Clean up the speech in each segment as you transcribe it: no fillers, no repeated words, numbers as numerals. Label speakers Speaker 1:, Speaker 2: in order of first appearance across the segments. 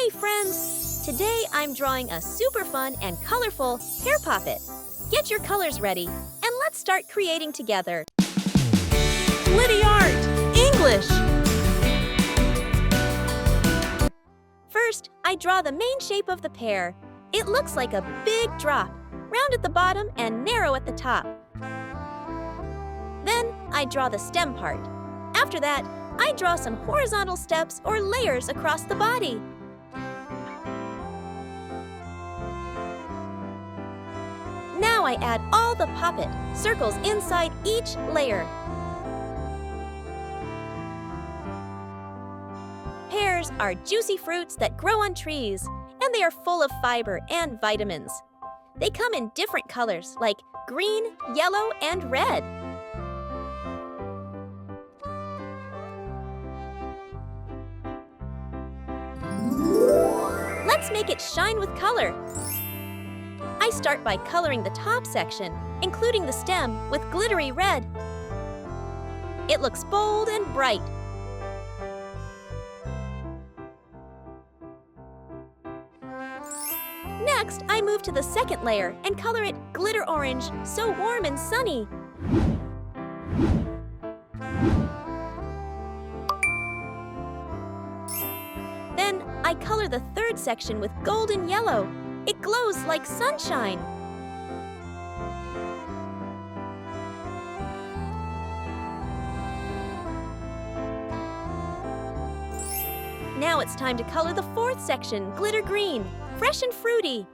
Speaker 1: Hey friends! Today I'm drawing a super fun and colorful Pear Pop It. Get your colors ready and let's start creating together. Glitty Art English! First, I draw the main shape of the pear. It looks like a big drop, round at the bottom and narrow at the top. Then I draw the stem part. After that, I draw some horizontal steps or layers across the body. Now I add all the poppet circles inside each layer. Pears are juicy fruits that grow on trees, and they are full of fiber and vitamins. They come in different colors like green, yellow, and red. Let's make it shine with color. I start by coloring the top section, including the stem, with glittery red. It looks bold and bright. Next, I move to the second layer and color it glitter orange, so warm and sunny. Then, I color the third section with golden yellow. It glows like sunshine. Now it's time to color the fourth section, glitter green, fresh and fruity.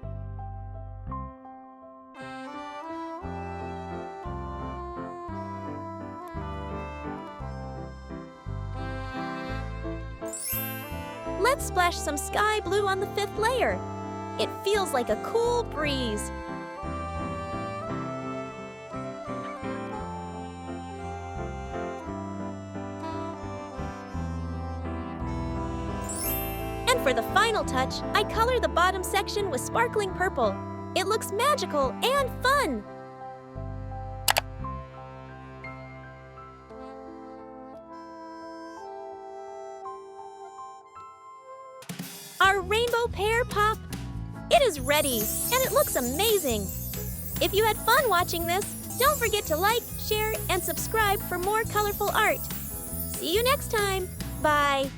Speaker 1: Let's splash some sky blue on the fifth layer. It feels like a cool breeze. And for the final touch, I color the bottom section with sparkling purple. It looks magical and fun. Our rainbow pear pop, it is ready, and it looks amazing. If you had fun watching this, don't forget to like, share, and subscribe for more colorful art. See you next time. Bye.